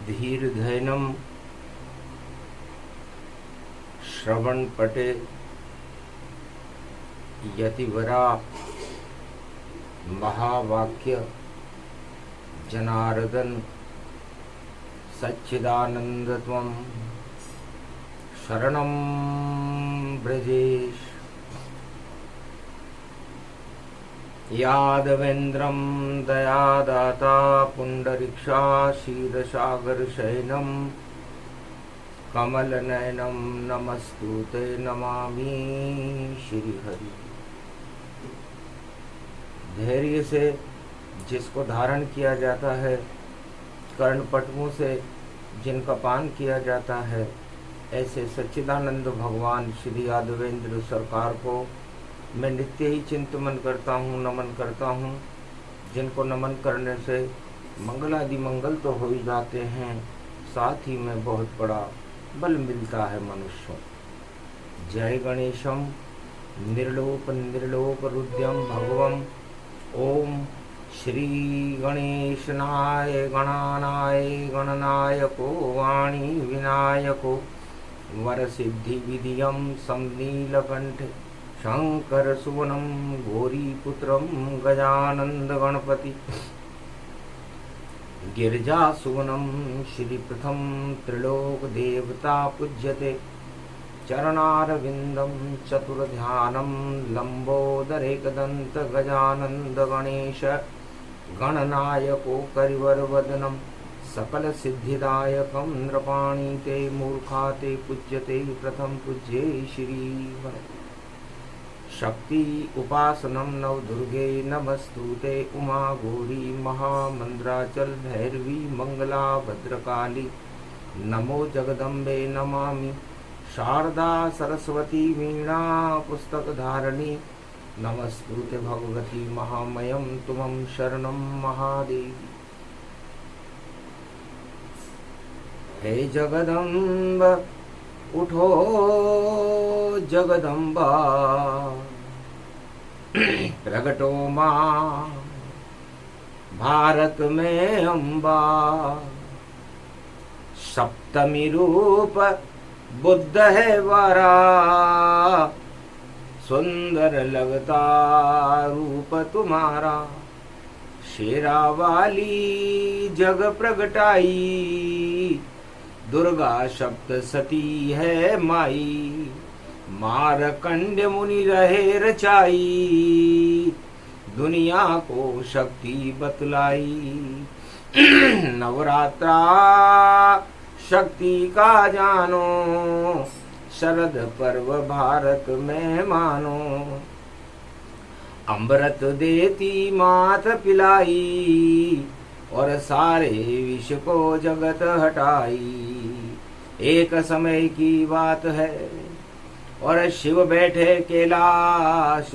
धीर्धैनं श्रवणपटे यतिवरा महावाक्य जनार्दन सच्चिदानंदत्वं शरणं ब्रजेश। यादवेन्द्रं दयादाता पुंडरीक्षा क्षीरसागरशयनं कमलनयनं नमस्तुते नमामि श्रीहरि। धैर्य से जिसको धारण किया जाता है, कर्णपटुओं से जिनका पान किया जाता है, ऐसे सच्चिदानंद भगवान श्री यादवेंद्र सरकार को मैं नित्य ही चिंतन करता हूँ, नमन करता हूँ। जिनको नमन करने से मंगलादि मंगल तो हो ही जाते हैं, साथ ही में बहुत बड़ा बल मिलता है मनुष्यों। जय गणेशम निर्लोप निर्लोप रुद्यम भगवम। ओम श्री गणेशनाय गणानाय गणनायको वाणी विनायको वरसिद्धि विधियं समनीलकंठे शंकर सुवनं गौरीपुत्रं गजानंद गणपति गिरिजा सुवनं श्रीप्रथम त्रिलोक देवता पूज्यते चरणारविंदं चतुर्ध्यानं लंबोदरेकदंत गजानंद गणेश गणनायको करिवरवदनं सकल सिद्धिदायकं नृपाणीते मूर्खाते पूज्यते प्रथम पूज्ये श्री शक्ति उपासनं नवदुर्गे नमस्तुते उमा गौरी महामंद्राचल भैरवी मंगला भद्रकाली नमो जगदम्बे नमामि शारदा सरस्वती वीणा पुस्तक धारिणी नमस्तुते भगवती महामयम तुमं शरणं महादेवी। हे जगदम्ब उठो जगदम्बा प्रगटो मां भारत में अम्बा। सप्तमी रूप बुद्ध है वारा सुंदर लगता रूप तुम्हारा। शेरा वाली जग प्रगटाई दुर्गा सप्तसती है माई। मारकंड मुनि रहे रचाई दुनिया को शक्ति बतलाई। नवरात्रा शक्ति का जानो शरद पर्व भारत में मानो। अमृत देती मात पिलाई और सारे विश्व को जगत हटाई। एक समय की बात है और शिव बैठे कैलाश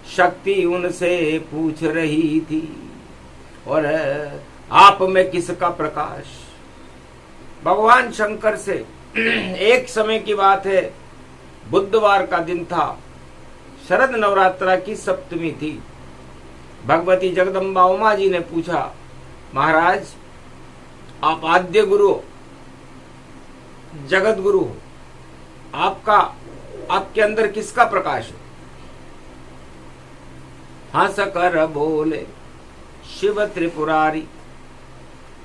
शक्ति उनसे पूछ रही थी और आप में किसका प्रकाश। भगवान शंकर से एक समय की बात है, बुधवार का दिन था, शरद नवरात्रा की सप्तमी थी। भगवती जगदम्बा उमा जी ने पूछा, महाराज आप आद्य गुरु जगत गुरु हो, आपके अंदर किसका प्रकाश है। हंस कर बोले शिव त्रिपुरारी,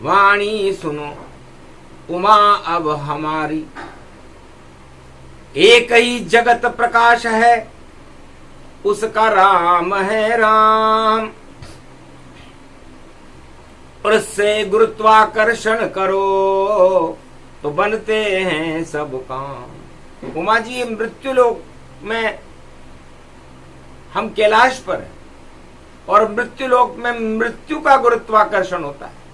वाणी सुनो उमा अब हमारी। एक ही जगत प्रकाश है उसका राम है राम। उससे गुरुत्वाकर्षण करो तो बनते हैं सब काम। उमा जी मृत्युलोक में हम कैलाश पर हैं और मृत्युलोक में मृत्यु का गुरुत्वाकर्षण होता है,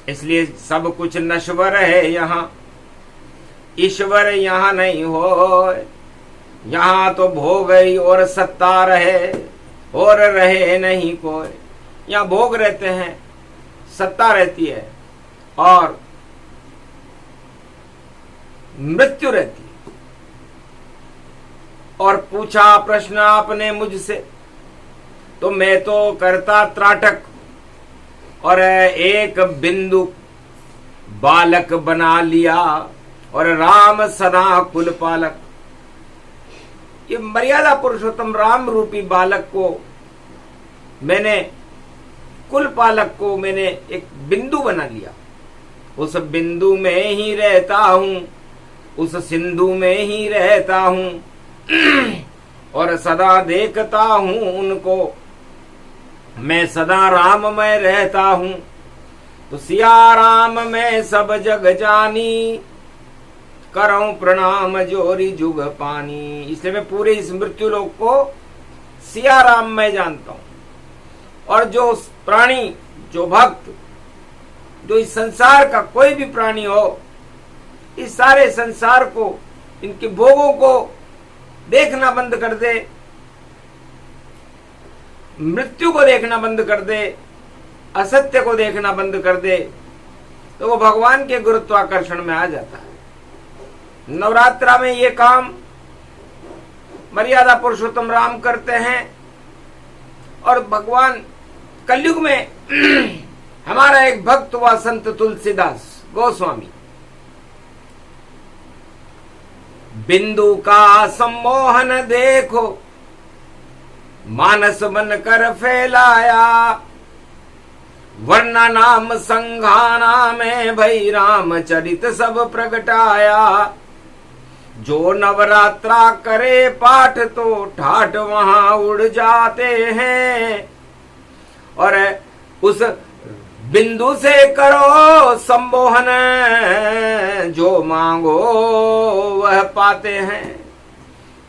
इसलिए सब कुछ नश्वर है यहाँ, ईश्वर यहाँ नहीं हो। यहाँ तो भोग ही और सत्ता रहे और रहे नहीं कोई। यहाँ भोग रहते हैं, सत्ता रहती है और मृत्यु रहती है। और पूछा प्रश्न आपने मुझसे तो मैं तो करता त्राटक और एक बिंदु बालक बना लिया और राम सदा कुल पालक। ये मर्यादा पुरुषोत्तम राम रूपी बालक को मैंने, कुल पालक को मैंने एक बिंदु बना लिया। उस बिंदु में ही रहता हूं, उस सिंधु में ही रहता हूं और सदा देखता हूं उनको, मैं सदा राम में रहता हूं। तो सिया राम में सब जग जानी, करऊं प्रणाम जोरी जुग पानी। इसलिए मैं पूरे इस मृत्यु लोक को सिया राम में जानता हूं। और जो प्राणी, जो भक्त, जो इस संसार का कोई भी प्राणी हो, इस सारे संसार को, इनके भोगों को देखना बंद कर दे, मृत्यु को देखना बंद कर दे, असत्य को देखना बंद कर दे, तो वो भगवान के गुरुत्वाकर्षण में आ जाता है। नवरात्रा में ये काम मर्यादा पुरुषोत्तम राम करते हैं। और भगवान कलयुग में हमारा एक भक्त हुआ संत तुलसीदास गोस्वामी। बिंदु का सम्मोहन देखो, मानस बन कर फैलाया, वरना नाम संघाना में भई रामचरित सब प्रगटाया। जो नवरात्रा करे पाठ तो ठाठ वहां उड़ जाते हैं, और उस बिंदु से करो सम्मोहन, जो मांगो वह पाते हैं।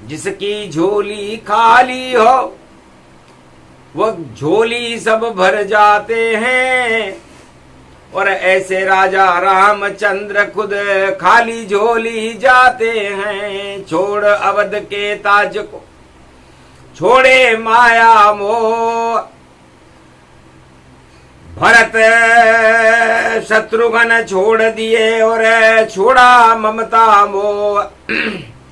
जिसकी झोली खाली हो वह झोली सब भर जाते हैं, और ऐसे राजा रामचंद्र खुद खाली झोली जाते हैं। छोड़ अवध के ताज को, छोड़े माया मोह, भरत शत्रुघ्न छोड़ दिए और छोड़ा ममता मोह।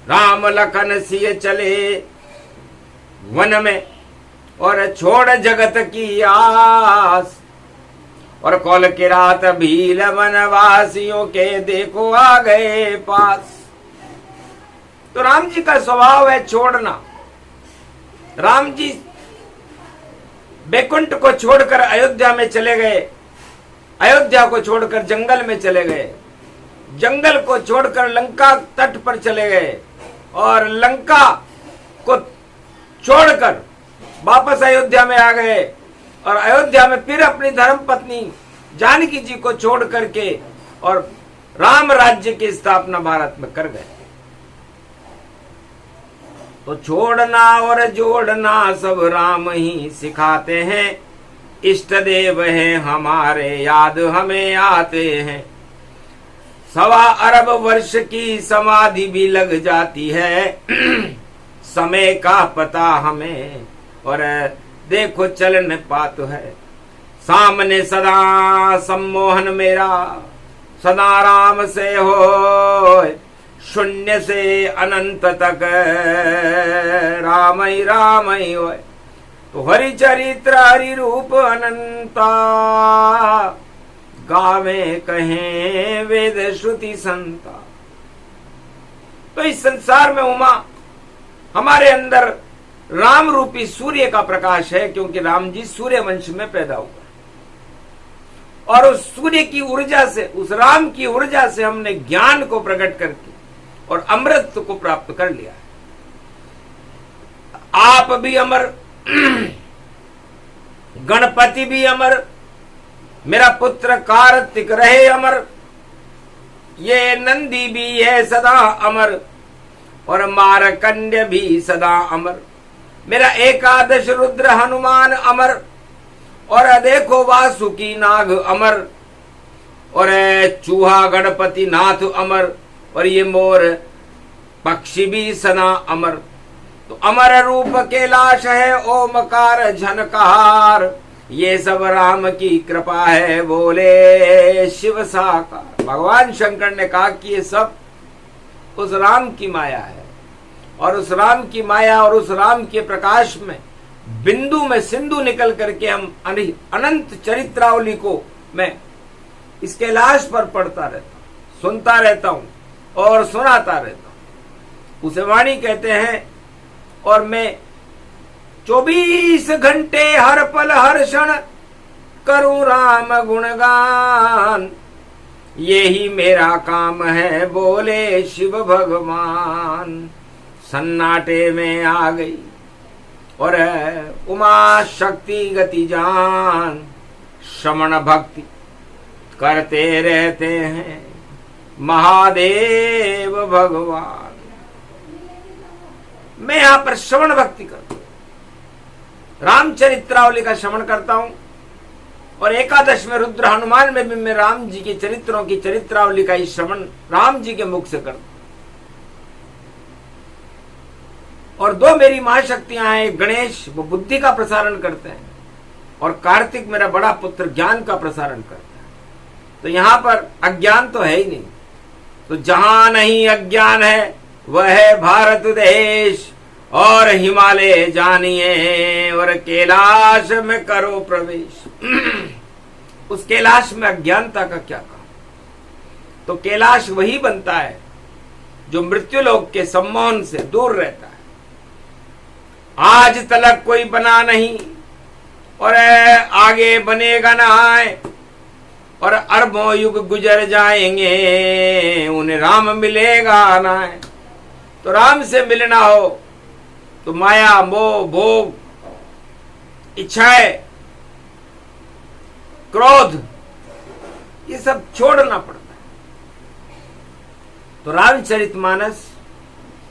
राम लखन सिय चले वन में और छोड़ जगत की आस, और कौल की रात भील वनवासियों के देखो आ गए पास। तो राम जी का स्वभाव है छोड़ना। राम जी बैकुंठ को छोड़कर अयोध्या में चले गए, अयोध्या को छोड़कर जंगल में चले गए, जंगल को छोड़कर लंका तट पर चले गए, और लंका को छोड़कर वापस अयोध्या में आ गए, और अयोध्या में फिर अपनी धर्म पत्नी जानकी जी को छोड़ करके और राम राज्य की स्थापना भारत में कर गए। तो छोड़ना और जोड़ना सब राम ही सिखाते हैं। इष्ट देव हैं हमारे याद हमें आते हैं। 1.25 अरब वर्ष की समाधि भी लग जाती है, समय का पता हमें, और देखो चलन पात है। सामने सदा सम्मोहन मेरा, सदा राम से हो, शून्य से अनंत तक राम ही हो। तो हरि चरित्र हरि रूप अनंता, गावे कहें वेद श्रुति संता। तो इस संसार में उमा हमारे अंदर राम रूपी सूर्य का प्रकाश है, क्योंकि राम जी सूर्य वंश में पैदा हुआ, और उस सूर्य की ऊर्जा से, उस राम की ऊर्जा से हमने ज्ञान को प्रकट करके और अमृत को प्राप्त कर लिया है। आप भी अमर, गणपति भी अमर, मेरा पुत्र कार्तिक रहे अमर, ये नंदी भी है सदा अमर, और मारकंड्य भी सदा अमर। मेरा एकादश रुद्र हनुमान अमर, और देखो वासुकी नाग अमर, और चूहा गणपति नाथ अमर, और ये मोर पक्षी भी सदा अमर। तो अमर रूप कैलाश है ओमकार झनकार, ये सब राम की कृपा है बोले शिव साकार। भगवान शंकर ने कहा कि ये सब उस राम की माया है, और उस राम की माया और उस राम के प्रकाश में बिंदु में सिंधु निकल करके हम अनंत चरित्रावली को मैं इस कैलाश पर पढ़ता रहता हूं, सुनता रहता हूं और सुनाता रहता हूं। उसे वाणी कहते हैं। और मैं 24 घंटे हर पल हर क्षण करूं राम गुणगान, यही मेरा काम है बोले शिव भगवान। सन्नाटे में आ गई और उमा शक्ति गति जान, श्रवण भक्ति करते रहते हैं महादेव भगवान। मैं यहां पर श्रवण भक्ति करता हूं, रामचरित्रावली का श्रवण करता हूं। और एकादश में रुद्र हनुमान में भी मैं राम जी के चरित्रों की चरित्रावली का ही श्रवण राम जी के मुख से करता हूं। और दो मेरी महाशक्तियां हैं, गणेश वो बुद्धि का प्रसारण करते हैं और कार्तिक मेरा बड़ा पुत्र ज्ञान का प्रसारण करता है। तो यहां पर अज्ञान तो है ही नहीं। तो जहां नहीं अज्ञान है वह है भारत देश, और हिमालय जानिए और कैलाश में करो प्रवेश। उस कैलाश में अज्ञानता का क्या काम। तो कैलाश वही बनता है जो मृत्युलोक के सम्मोहन से दूर रहता है। आज तलक कोई बना नहीं और आगे बनेगा ना आए, और अरबों युग गुजर जाएंगे उन्हें राम मिलेगा ना आए। तो राम से मिलना हो तो माया मोह भोग इच्छाएं क्रोध ये सब छोड़ना पड़ता है। तो रामचरितमानस,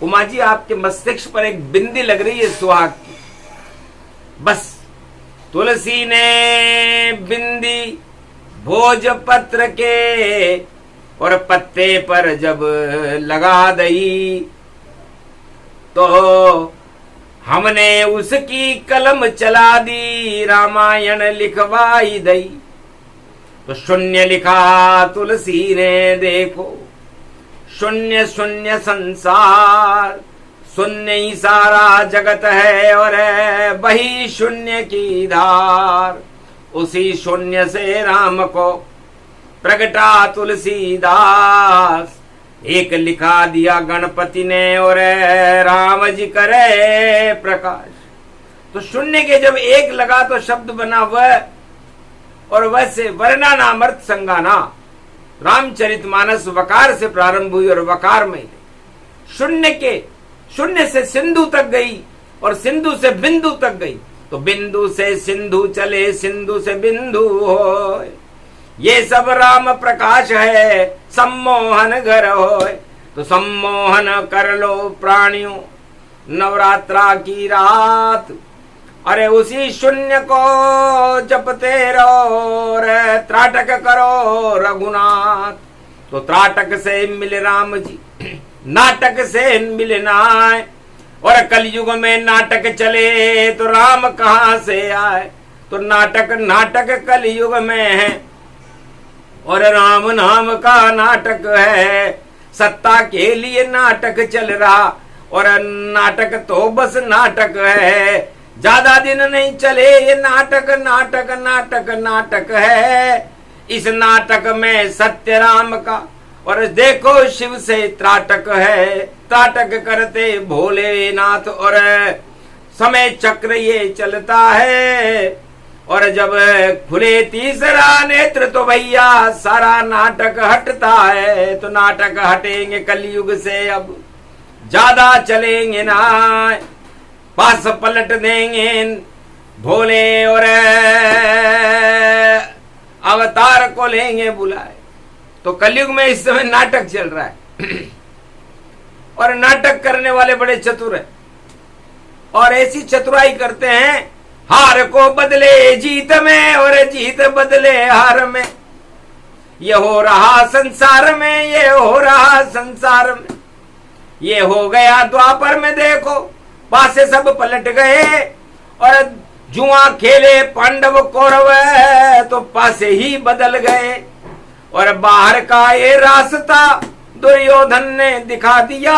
उमा जी आपके मस्तिष्क पर एक बिंदी लग रही है सुहाग की, बस तुलसी ने बिंदी भोजपत्र के और पत्ते पर जब लगा दई, तो हमने उसकी कलम चला दी रामायण लिखवाई दई। तो शून्य लिखा तुलसी ने देखो, शून्य शून्य संसार, शून्य ही सारा जगत है और है वही शून्य की धार। उसी शून्य से राम को प्रगटा तुलसीदास, एक लिखा दिया गणपति ने और राम जी करे प्रकाश। तो शून्य के जब एक लगा तो शब्द बना वह, और वैसे वर्णा नामर्थ संगाना। रामचरितमानस वकार से प्रारंभ हुई और वकार में शून्य से सिंधु तक गई और सिंधु से बिंदु तक गई। तो बिंदु से सिंधु चले, सिंधु से बिंदु हो, ये सब राम प्रकाश है सम्मोहन घर होए। तो सम्मोहन कर लो प्राणियों नवरात्रा की रात, अरे उसी शून्य को जपते रहो रे, त्राटक करो रघुनाथ। तो त्राटक से मिले राम जी, नाटक से मिले नाय, और कलयुग में नाटक चले तो राम कहां से आए। तो नाटक कलयुग में है और राम नाम का नाटक है। सत्ता के लिए नाटक चल रहा और नाटक तो बस नाटक है, ज्यादा दिन नहीं चले ये नाटक नाटक नाटक नाटक है। इस नाटक में सत्य राम का और देखो शिव से त्राटक है। त्राटक करते भोलेनाथ और समय चक्र ये चलता है, और जब खुले तीसरा नेत्र तो भैया सारा नाटक हटता है। तो नाटक हटेंगे कलयुग से, अब ज्यादा चलेंगे ना, पास पलट देंगे भोले और अवतार को लेंगे बुलाए। तो कलयुग में इस समय नाटक चल रहा है और नाटक करने वाले बड़े चतुर हैं और ऐसी चतुराई करते हैं, हार को बदले जीत में और जीत बदले हार में। ये हो रहा संसार में, ये हो रहा संसार में। ये हो गया द्वापर में, देखो पासे सब पलट गए और जुआ खेले पांडव कौरव तो पासे ही बदल गए। और बाहर का ये रास्ता दुर्योधन ने दिखा दिया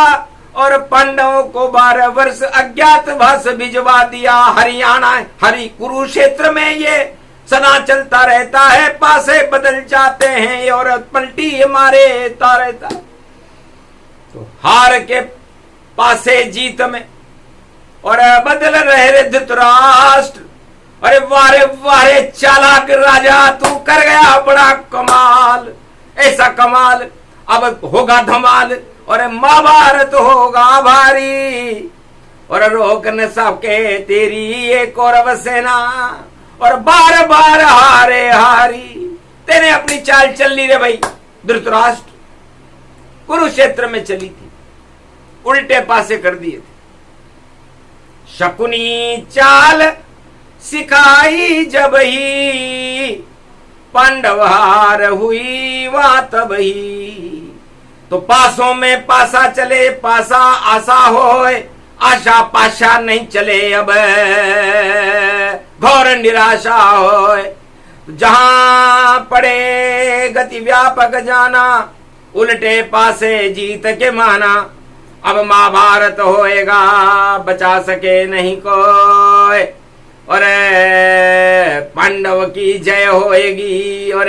और पांडवों को 12 वर्ष अज्ञातवास भिजवा दिया। हरियाणा हरि कुरुक्षेत्र में ये सदा चलता रहता है, पासे बदल जाते हैं और पलटी मारता रहता है। तो हार के पासे जीत में और बदल रहे धृतराष्ट्र। अरे वारे वारे चालाक राजा, तू कर गया बड़ा कमाल, ऐसा कमाल अब होगा धमाल और महाभारत होगा भारी। और रोक न सके तेरी ये कौरव सेना और बार बार हारे हारी। तेने अपनी चाल चल ली रे भाई धृतराष्ट्र, कुरुक्षेत्र में चली थी, उल्टे पासे कर दिए थे। शकुनी चाल सिखाई जब ही, पांडव हार हुई वहां तब ही। तो पासों में पासा चले, पासा आशा होए, आशा पाशा नहीं चले अब घोर निराशा होए। जहां पड़े गति व्यापक जाना, उल्टे पासे जीत के माना। अब महाभारत होएगा, बचा सके नहीं कोई, और पांडव की जय होएगी और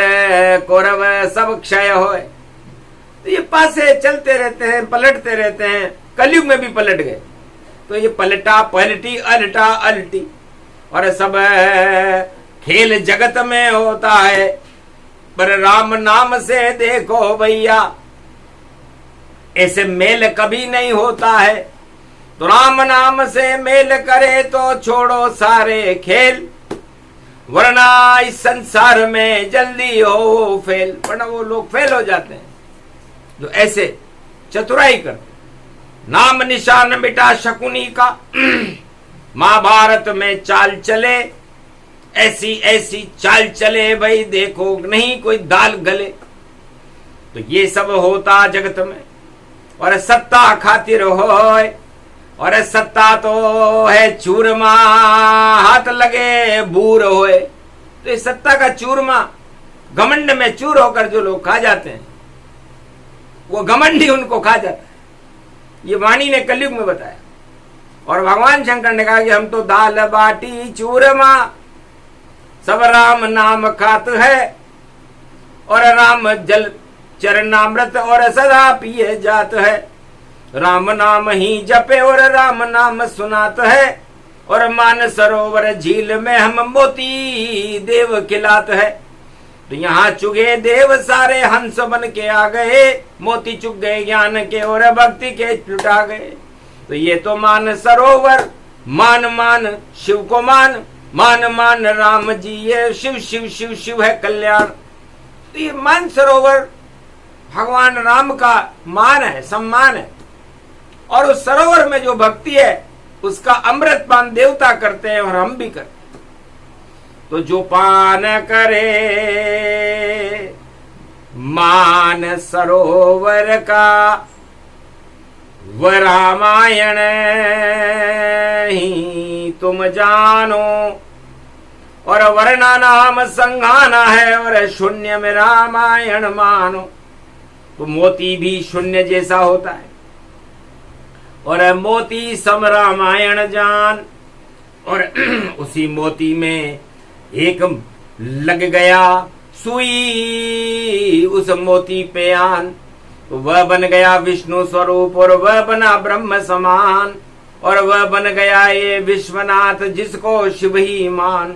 कौरव सब क्षय होए। तो ये पासे चलते रहते हैं, पलटते रहते हैं, कलयुग में भी पलट गए। तो ये पलटा पलटी अलटा अलटी और सब खेल जगत में होता है। पर राम नाम से देखो भैया, ऐसे मेल कभी नहीं होता है। तो राम नाम से मेल करे तो छोड़ो सारे खेल, वरना इस संसार में जल्दी हो फेल। वरना वो लोग फेल हो जाते हैं जो ऐसे चतुराई करते। नाम निशान मिटा शकुनी का, महाभारत में चाल चले, ऐसी ऐसी चाल चले भाई, देखो नहीं कोई दाल गले। तो ये सब होता जगत में और सत्ता खातिर होए, और सत्ता तो है चूरमा, हाथ लगे बूर होए। तो इस सत्ता का चूरमा, घमंड में चूर होकर जो लोग खा जाते हैं, वो घमंड ही उनको खा जाता है। ये वाणी ने कलयुग में बताया। और भगवान शंकर ने कहा कि हम तो दाल बाटी चूरमा सब राम नाम खात है, और राम जल चरणामृत और सदा पिए जात है। राम नाम ही जपे और राम नाम सुनात है, और मान सरोवर झील में हम मोती देव खिलात है। तो यहाँ चुगे देव सारे हंस बन के आ गए, मोती चुग गए ज्ञान के और भक्ति के लुटा गए। तो ये तो मान सरोवर, मान मान शिव को मान, मान मान राम जी, ये शिव शिव शिव शिव है कल्याण। तो ये मान सरोवर भगवान राम का मान है, सम्मान है। और उस सरोवर में जो भक्ति है उसका अमृत पान देवता करते हैं और हम भी करते हैं। तो जो पान करे मान सरोवर का, वह रामायण ही तुम जानो, और वरना नाम संघाना है और शून्य में रामायण मानो। तो मोती भी शून्य जैसा होता है, और मोती सम रामायण जान। और उसी मोती में एक लग गया सुई, उस मोती पे आन, तो वह बन गया विष्णु स्वरूप, और वह बना ब्रह्म समान, और वह बन गया ये विश्वनाथ जिसको शिव ही मान।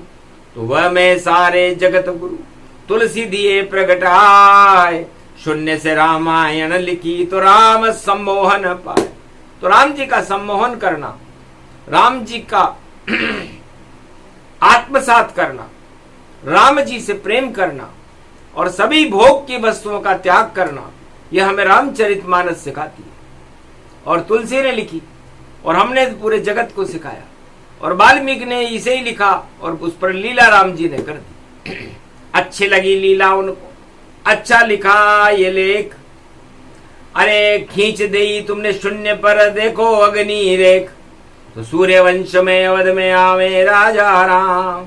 तो वह में सारे जगत गुरु तुलसी दिए प्रगटाए, शून्य से रामायण लिखी तो राम सम्मोहन पाए। तो राम जी का सम्मोहन करना, राम जी का आत्मसात करना, राम जी से प्रेम करना और सभी भोग की वस्तुओं का त्याग करना, यह हमें रामचरितमानस सिखाती है। और तुलसी ने लिखी और हमने पूरे जगत को सिखाया, और वाल्मीकि ने इसे ही लिखा और उस पर लीला राम जी ने कर दी। अच्छी लगी लीला उनको, अच्छा लिखा ये लेख। अरे खींच दे तुमने शून्य पर, देखो अग्नि रेख। तो सूर्यवंश में अवध में आवे राजा राम,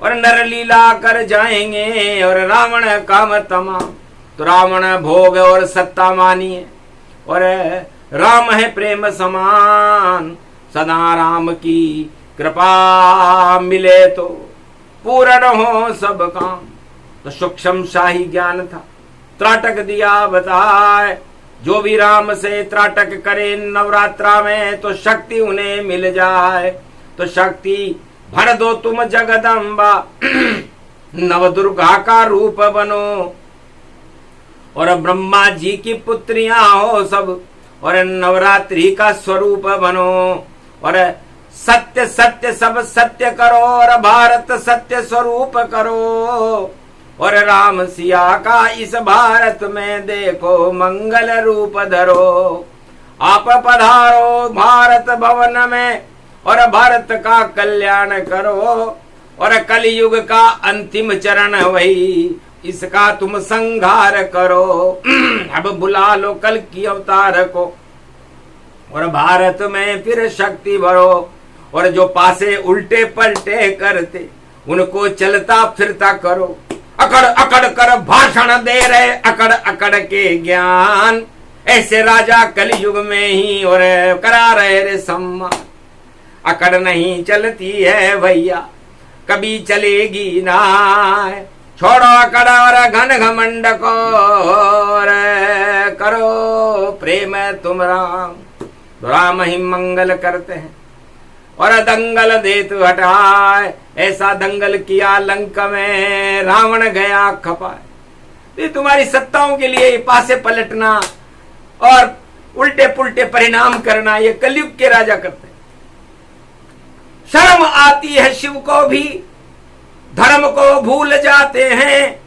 और नर लीला कर जाएंगे और रावण काम तमाम। तो रावण भोग और सत्ता मानिए, और राम है प्रेम समान, सदा राम की कृपा मिले तो। पूर्ण हो सब काम। तो सूक्ष्म शाही ज्ञान था, त्राटक दिया बताए। जो भी राम से त्राटक करे नवरात्रा में, तो शक्ति उन्हें मिल जाए। तो शक्ति भर दो तुम जगदम्बा, नवदुर्गा का रूप बनो। और ब्रह्मा जी की पुत्रियां हो सब, और नवरात्रि का स्वरूप बनो। और सत्य सत्य सब सत्य करो, और भारत सत्य स्वरूप करो। और राम सिया का इस भारत में देखो मंगल रूप धरो। आप पधारो भारत भवन में, और भारत का कल्याण करो। और कलयुग का अंतिम चरण वही, इसका तुम संहार करो। अब बुला लो कल की अवतार को, और भारत में फिर शक्ति भरो। और जो पासे उल्टे पलटे करते, उनको चलता फिरता करो। अकड़ अकड़ कर भाषण दे रहे अकड़ अकड़ के ज्ञान, ऐसे राजा कलयुग में ही और करा रहे रे सम्मान। अकड़ नहीं चलती है भैया, कभी चलेगी ना। छोड़ो अकड़ और घन घमंड को, और करो प्रेम तुम राम। राम ही मंगल करते हैं, और दंगल देत हटाए। ऐसा दंगल किया लंका में, रावण गया खपाए। तुम्हारी सत्ताओं के लिए पासे पलटना और उल्टे पुल्टे परिणाम करना, ये कलयुग के राजा करते हैं। शर्म आती है शिव को भी, धर्म को भूल जाते हैं।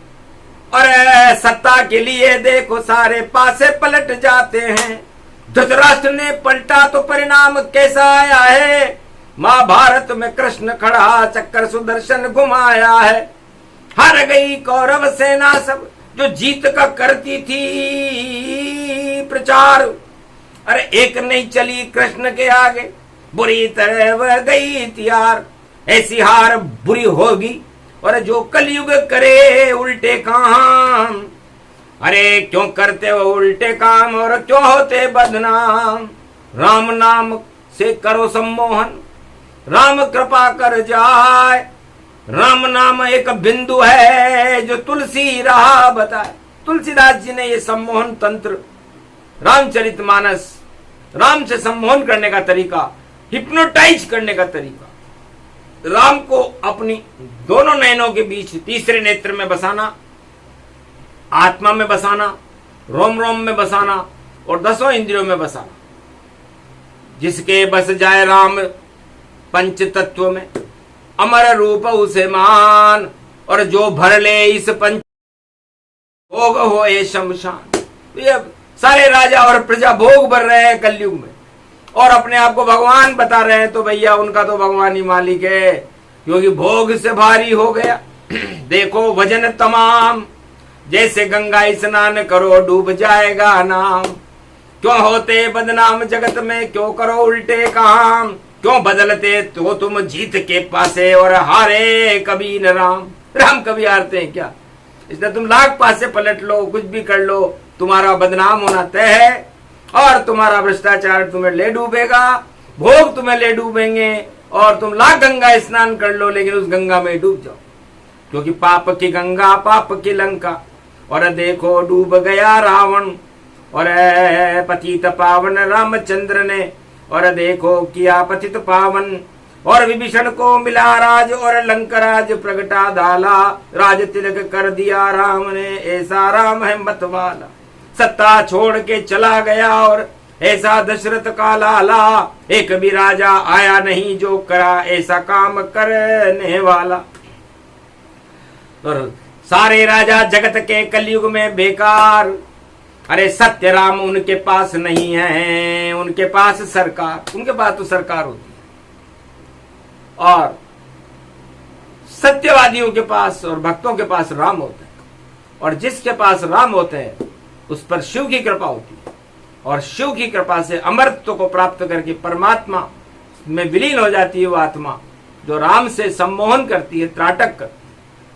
और सत्ता के लिए देखो सारे पासे पलट जाते हैं। धृतराष्ट्र ने पलटा तो परिणाम कैसा आया है। महाभारत में कृष्ण खड़ा चक्कर सुदर्शन घुमाया है। हार गई कौरव सेना सब, जो जीत का करती थी प्रचार। अरे एक नहीं चली कृष्ण के आगे, बुरी तरह वह गई तैयार। ऐसी हार बुरी होगी, और जो कलयुग करे उल्टे काम। अरे क्यों करते हो उल्टे काम, और क्यों होते बदनाम। राम नाम से करो सम्मोहन, राम कृपा कर जाए। राम नाम एक बिंदु है, जो तुलसी राह बताए। तुलसीदास जी ने ये सम्मोहन तंत्र, रामचरितमानस, राम से सम्मोहन करने का तरीका, हिप्नोटाइज करने का तरीका, राम को अपनी दोनों नयनों के बीच तीसरे नेत्र में बसाना, आत्मा में बसाना, रोम रोम में बसाना, और 10 इंद्रियों में बसाना। जिसके बस जाए राम पंच तत्व में, अमर रूप उसे मान। और जो भर ले इस पंच भोग हो ये शमशान। ये सारे राजा और प्रजा भोग भर रहे हैं कलयुग में, और अपने आप को भगवान बता रहे हैं। तो भैया उनका तो भगवान ही मालिक है, क्योंकि भोग से भारी हो गया। देखो वजन तमाम, जैसे गंगा स्नान करो डूब जाएगा नाम। क्यों होते बदनाम जगत में, क्यों करो उल्टे काम। क्यों बदलते तो तुम जीत के पासे, और हारे कभी न राम। राम कभी हारते हैं क्या? इसलिए तुम लाख पासे पलट लो, कुछ भी कर लो, तुम्हारा बदनाम होना तय है। और तुम्हारा भ्रष्टाचार तुम्हें ले डूबेगा, भोग तुम्हें ले डूबेंगे। और तुम लाख गंगा स्नान कर लो, लेकिन उस गंगा में डूब जाओ, क्योंकि पाप की गंगा पाप की लंका। और देखो डूब गया रावण, और पतित पावन रामचंद्र ने, और देखो किया पतित पावन। और विभीषण को मिला राज, और लंकराज प्रगटा डाला। राज तिलक कर दिया राम ने, ऐसा राम है मत वाला। सत्ता छोड़ के चला गया, और ऐसा दशरथ का लाला। एक भी राजा आया नहीं जो करा ऐसा काम करने वाला। और सारे राजा जगत के कलयुग में बेकार। अरे सत्य राम उनके पास नहीं है, उनके पास सरकार। उनके पास तो सरकार होती है, और सत्यवादियों के पास और भक्तों के पास राम होते हैं। और जिसके पास राम होते हैं उस पर शिव की कृपा होती है, और शिव की कृपा से अमरत्व को प्राप्त करके परमात्मा में विलीन हो जाती है वो आत्मा, जो राम से सम्मोहन करती है, त्राटक करती है।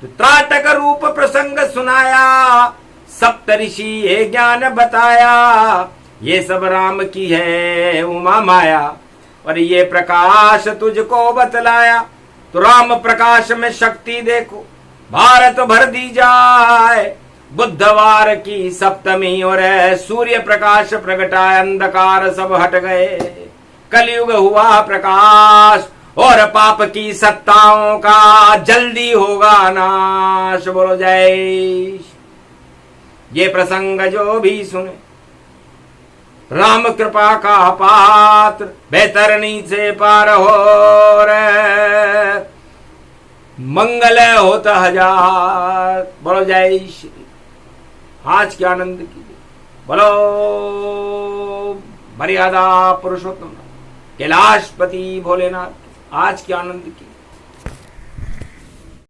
तो त्राटक रूप प्रसंग सुनाया, सप्तऋषि ये ज्ञान बताया। ये सब राम की है उमा माया, और ये प्रकाश तुझको बतलाया। तो राम प्रकाश में शक्ति देखो, भारत भर दी जाए। बुधवार की सप्तमी और सूर्य प्रकाश प्रगटाए, अंधकार सब हट गए। कलयुग हुआ प्रकाश और पाप की सत्ताओं का जल्दी होगा नाश। बोलो जय। ये प्रसंग जो भी सुने, राम कृपा का पात्र, बेतरनी से पार हो रे, मंगल होता हजार। बोलो जय श्री। आज के आनंद की बोलो मर्यादा पुरुषोत्तम कैलाशपति भोलेनाथ। आज के आनंद की